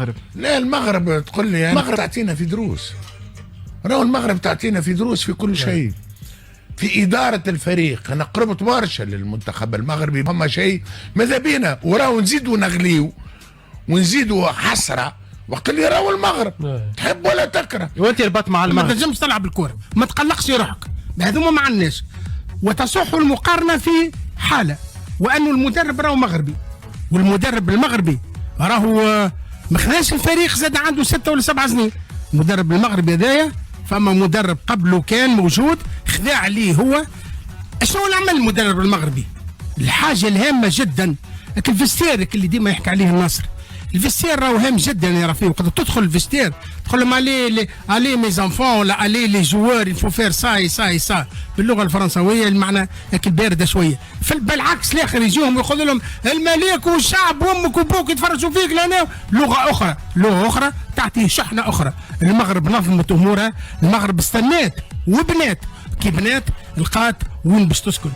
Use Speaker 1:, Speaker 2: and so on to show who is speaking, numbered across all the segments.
Speaker 1: المغرب؟
Speaker 2: لا المغرب تقول لي المغرب تعطينا في دروس، راهو المغرب تعطينا في دروس في كل شيء، في إدارة الفريق. أنا قربت برشا للمنتخب المغربي، فما شيء ماذا بينا وراهو نزيدوا نغليو ونزيدوا حسرة وقت اللي راهو المغرب تحب ولا تكره.
Speaker 1: وانت ربط مع المغرب
Speaker 3: ما تنجمش تلعب الكورة، ما تقلقش روحك، هذوما ما عندناش. وتصح المقارنة في حالة وأنه المدرب راهو مغربي، والمدرب المغربي راهو ما خذاش الفريق زاد عنده 6 ولا 7 سنين. المدرب المغربي هذايا فما مدرب قبله كان موجود خذا عليه هو. شنو العمل المدرب المغربي؟ الحاجة الهامة جدا الفيستير اللي ديما يحكي عليه النصر. الفيستير راهو هام جدا يا رفيق. وقت تدخل الفيستير تقول لهم الي مي زانفون ولا الي لي جوار يفو فير ساي ساي سا باللغه الفرنسويه، المعنى هيك البارده شويه. بالعكس الاخر يجيهم ويقول لهم الملك والشعب وامك وابوك يتفرجوا فيك لهنا. لغه اخرى تعطيه شحنه اخرى. المغرب نظمت امورها، المغرب استنات وبنات كي بنات لقات وين باش تسكن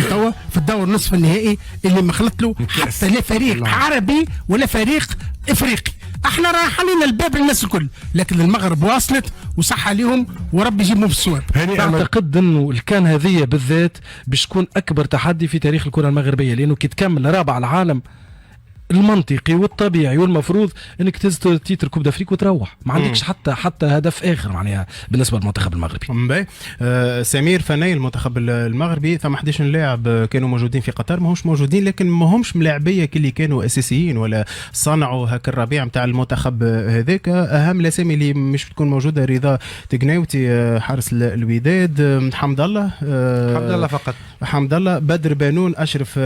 Speaker 3: توا في الدور نصف النهائي اللي ما خلط له حتى لا فريق عربي ولا فريق افريقي. احنا رايحين الباب للناس الكل، لكن المغرب واصلت وصح عليهم وربي يجيبهم في الصواب.
Speaker 4: اعتقد انه الكان هذه بالذات باش تكون اكبر تحدي في تاريخ الكره المغربيه، لانه كي تكمل رابع العالم المنطقي والطبيعي والمفروض انك تهز تيتر كوب دافريك وتروح، ما عندكش حتى هدف اخر معناها بالنسبه للمنتخب المغربي.
Speaker 1: سمير فني المنتخب المغربي ثم 11 لاعب كانوا موجودين في قطر، ماهوش موجودين لكن ماهمش ملاعبيه اللي كانوا اساسيين ولا صنعوا هك الربيع نتاع المنتخب هذاك. اهم الاسامي اللي مش بتكون موجوده رضا تقناوتي حارس الوداد، حمد الله فقط، حمد الله، بدر بانون، اشرف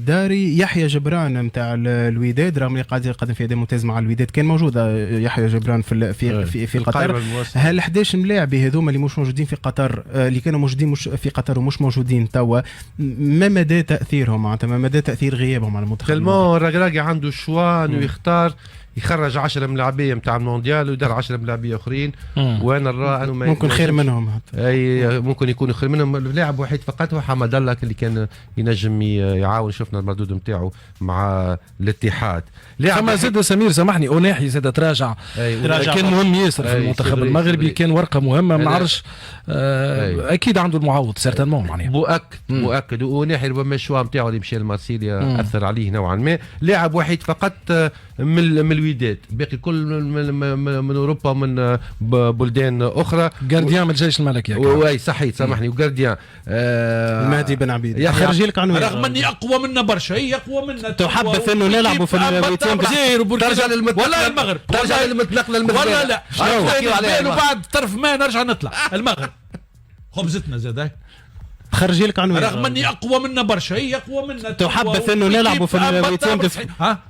Speaker 1: داري، يحيى جبران نتاع الوداد رغم اللي قادم في اداء ممتاز مع الوداد، كان موجود يحيى جبران في قطر. هل 11 ملاعبي هذوما اللي مش موجودين في قطر اللي كانوا موجودين مش في قطر ومش موجودين توا، ما مدى تاثيرهم معناتها ما مدى تاثير غيابهم على المنتخب؟
Speaker 5: تلمو الركراكي عنده الشوا انه يختار يخرج 10 ملاعبيه نتاع المونديال ويدار 10 ملاعبيه اخرين، وانا نرى انه
Speaker 1: ممكن خير منهم،
Speaker 5: اي ممكن يكون خير منهم. لاعب وحيد فقط هو حمد الله اللي كان ينجم يعاون، شفنا المردود نتاعو مع الاتحاد.
Speaker 4: ثم زاد سمير سامحني اوناحي زاد تراجع كان مهم ياسر في المنتخب المغربي، كان ورقه مهمه ما نعرفش اكيد عنده المعوض سيرتانمون معناها
Speaker 5: مؤكد. وناحي ربما الشوا نتاعو اللي مشى لمارسيليا اثر عليه نوعا ما. لاعب وحيد فقط من الوداد، باقي كل من اوروبا ومن بلدان اخرى.
Speaker 4: جارديان من الجيش الملكي
Speaker 5: واي صحيح سامحني، وجارديان
Speaker 1: المهدي بن عبيد
Speaker 3: خرج لك عنوان رغم اني اقوى منا برشا، هي اقوى منا.
Speaker 1: تحبذ انه نلعبوا في الويتين
Speaker 5: ترجع للمتنقله،
Speaker 3: ولا المغرب
Speaker 5: ترجع للمتنقله
Speaker 3: ولا لا وبعد طرف ما نرجع نطلع المغرب خبزتنا زاد
Speaker 1: خرج لك عنوان
Speaker 3: رغم اني اقوى منا برشا، هي اقوى منا.
Speaker 1: تحبذ انه نلعبوا في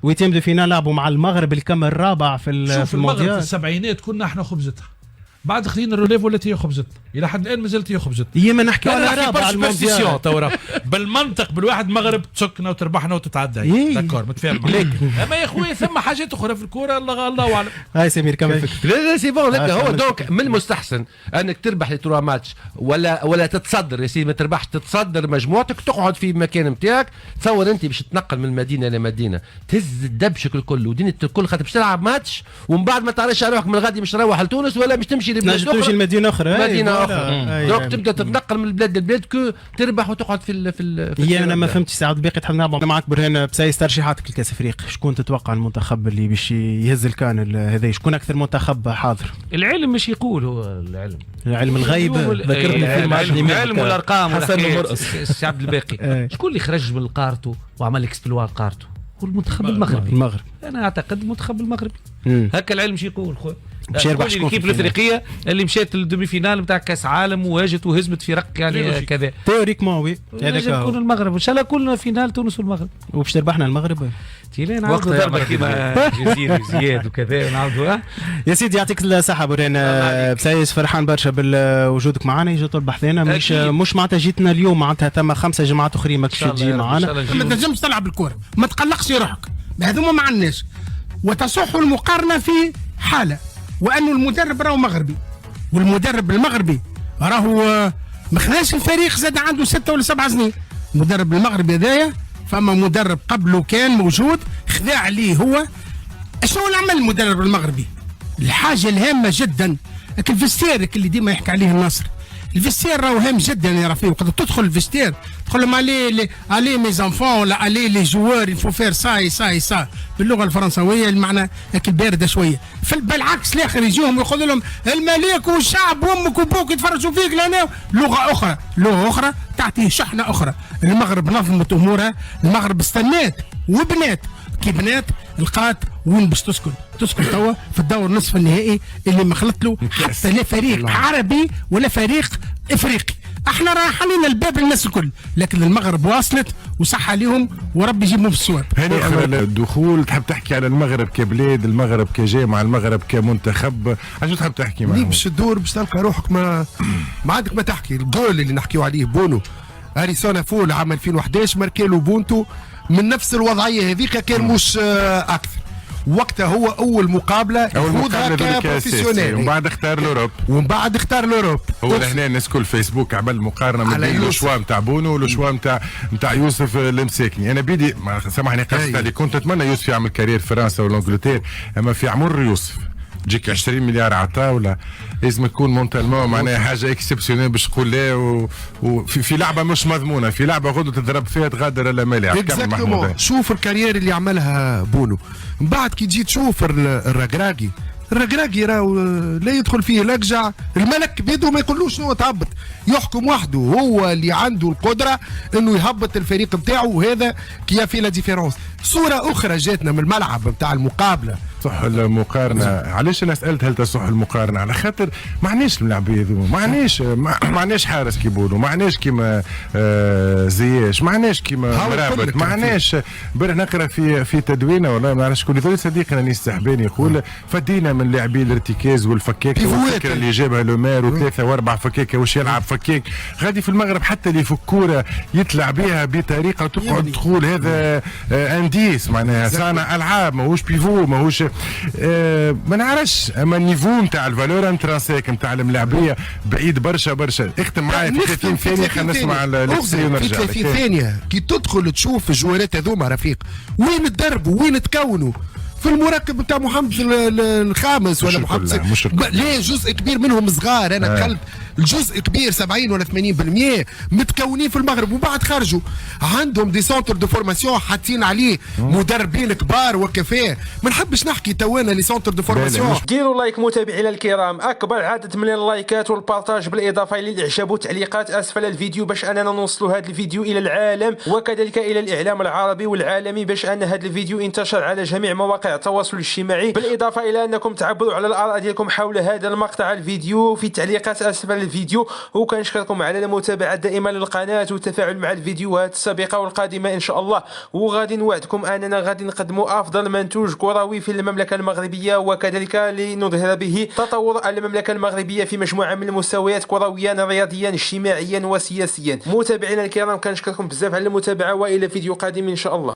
Speaker 1: الويتين دو فينال نلعبوا مع المغرب الكم الرابع في المونديال.
Speaker 3: المغرب في السبعينات كنا احنا خبزتها، بعد خلينا الروليف ولات هي خبزتنا، الى حد الان مازالت هي خبزتنا.
Speaker 1: هي ما نحكي على رابع المونديال
Speaker 3: تورا بالمنطق بالواحد مغرب تسكنا وتربحنا وتتعدى داكور متفاهم عليك. اما يا خويا ثم حاجات اخرى في الكوره الله اعلم.
Speaker 1: هاي سمير كمل فكرة.
Speaker 5: لا سي بون لك هو دونك من المستحسن انك تربح لي 3 ماتش ولا تتصدر يا سيدي، ما تربحش تتصدر مجموعتك تقعد في المكان نتاعك. تصور انت باش تنقل من مدينه لمدينه تهز الدبشك الكل ودينك الكل خاطر باش تلعب ماتش ومن بعد ما تعرفش روحك من غادي مش تروح لتونس ولا مش تمشي
Speaker 1: تمشي المدينه اخرى
Speaker 5: دونك تبدا تتنقل من البلاد للبلاد كو تربح وتقعد في
Speaker 1: هي انا ما فهمتش ساعات باقي تحب نلعب معك برهان بسايس ترشيحاتك لكاس افريقيا. شكون تتوقع المنتخب اللي باش يهز الكان هذا؟ شكون اكثر منتخب حاضر؟
Speaker 6: العلم مش يقول، هو العلم
Speaker 1: الغيب
Speaker 6: ذكرتني في العلم والارقام الشعب الباقي. شكون اللي خرج من قارته وعمل اكسبلوار قارته؟ هو المنتخب المغربي. انا اعتقد المنتخب المغربي هكا العلم شي يقول خويا. الكيب الافريقيه اللي مشات للدومي فينال نتاع كاس عالم وواجت وهزمت في رق يعني كذا
Speaker 1: تيوريكمون وي
Speaker 6: هذاك يكون المغرب ان شاء الله كلنا فينال تونس والمغرب
Speaker 1: وباش تربحنا المغرب
Speaker 6: تيلين نعاودوا ضربه كيما جزيري زياد وكذا نعاودوا.
Speaker 1: يا سيدي يعطيك الصحه بورين بسايس، فرحان برشا بوجودك معنا. يجي طول بحثنا مش معناتها جيتنا اليوم، معناتها ثم 5 جماعات اخرين ماكش تجي معنا.
Speaker 3: ما تنجمش تلعب الكوره، ما تقلقش روحك، هذوما ما عندناش. وتصح المقارنه في حاله وانه المدرب راهو مغربي، والمدرب المغربي راهو ما خذاش الفريق زاد عنده 6 ولا 7 سنين. المدرب المغربي هذايا فما مدرب قبله كان موجود خذا عليه هو. شنو اللي عمل المدرب المغربي؟ الحاجه الهامه جدا الفيستير اللي ديما يحكي عليه النصر. الفيستير راهو هام جدا يا رفيق. وقت تدخل الفيستير تقول لهم الي مي زانفون ولا الي لي جوار يفو فير سا باللغه الفرنسويه المعنى هيك بارده شويه. بالعكس الاخر يجيهم ويقولوا لهم الملك والشعب وامك وابوك يتفرجوا فيك لهنا. لغه اخرى تعطيه شحنه اخرى. المغرب نظمت امورها. المغرب استنات وبنات كي بنات لقات وين باش تسكن توا في الدور نصف النهائي اللي ما خلط له حتى لا فريق عربي ولا فريق افريقي. احنا رايح علينا الباب للناس الكل، لكن المغرب واصلت وصح عليهم وربي يجيبهم في الصواب.
Speaker 7: هاني الدخول تحب تحكي على المغرب كبلاد، المغرب كجامعه، المغرب كمنتخب، عشان تحب تحكي معهم؟
Speaker 8: باش تدور باش تلقى روحك ما عندك ما تحكي. الجول اللي نحكيو عليه بونو هاريسون فول عام 2011 ماركيلو بونتو من نفس الوضعيه هذيك كان مش اكثر. وقتها هو اول مقابله يخوضها كبروفيسيونيل
Speaker 7: ومن بعد اختار لوروب. هو لهنا الناس كل فيسبوك عمل مقارنه ما بين لو شوا نتاع بونو ولو شوا نتاع يوسف المساكني. انا بيدي سامحني قصدي عليك، كنت اتمنى يوسف يعمل كارير فرنسا ولا انجلترا، اما في عمر يوسف تجيك 20 مليار عطاء ولا لازم تكون مونتالمون معناها حاجه اكسبسيونيل باش تقول لا وفي لعبه مش مضمونه، في لعبه غدو تضرب فيها تغادر الا مالي.
Speaker 8: شوف الكارير اللي عملها بونو. من بعد كي تجي تشوف الركراكي راهو لا يدخل فيه لقجع. الملك بيده ما يقولوش شنو تهبط، يحكم وحده. هو اللي عنده القدره انه يهبط الفريق نتاعو، وهذا كي في لا ديفيرونس. صوره اخرى جاتنا من الملعب نتاع المقابله.
Speaker 7: صح المقارنه. علاش انا سالت هل تصح المقارنه؟ على خاطر ما عندناش الملاعبيه هذوما، ما عندناش حارس كي بونو، ما عندناش كيما زياش، ما عندناش كيما مرابط، ما عندناش. امبارح نقرا في تدوينه والله ما نعرفش شكون اللي صديقنا انيس السحباني يقول فدينا من لاعبين الارتكاز والفكاكه والفكره اللي جابها لومير وثلاثه واربع فكاكه واش يلعب فكاك. غادي في المغرب حتى اللي يفك كوره يطلع بها بطريقه تقعد تقول هذا انديس معناها صانع العاب ماهوش بيفو ماهوش ما نعرفش. اما النيفو نتاع الفالور انترانسيك نتاع الملاعبيه بعيد برشا. اختم معايا في 30 ثانيه خلينا نسمع الاكسي ونرجع.
Speaker 8: في 30 ثانيه كي تدخل تشوف الجوالات هذوما رفيق وين تدربوا وين تكونوا في المركب نتاع محمد الخامس ولا محمد ليه جزء كبير منهم صغار. انا دخلت الجزء كبير 70 ولا 80% متكونين في المغرب وبعد خرجوا عندهم دي سونتر دو فورماسيون حاطين عليه مدربين كبار وكفاه. ما نحبش نحكي توانا لي سونتر دو فورماسيون.
Speaker 9: ديروا لايك متابعينا الكرام، اكبر عدد من اللايكات والبارتاج بالاضافه الى الاعجاب والتعليقات اسفل الفيديو باش اننا نوصلوا هذا الفيديو الى العالم وكذلك الى الاعلام العربي والعالمي باش ان هذا الفيديو انتشر على جميع مواقع التواصل الاجتماعي. بالاضافه الى انكم تعبروا على الاراء ديالكم حول هذا المقطع الفيديو في التعليقات اسفل الفيديو. وكنشكركم على المتابعه دائما للقناه والتفاعل مع الفيديوهات السابقه والقادمه ان شاء الله. وغادي نوعدكم اننا غادي نقدموا افضل منتوج كروي في المملكه المغربيه وكذلك لنظهر به تطور المملكه المغربيه في مجموعه من المستويات كرويا رياضيا اجتماعيا وسياسيا. متابعينا الكرام كنشكركم بزاف على المتابعه والى فيديو قادم ان شاء الله.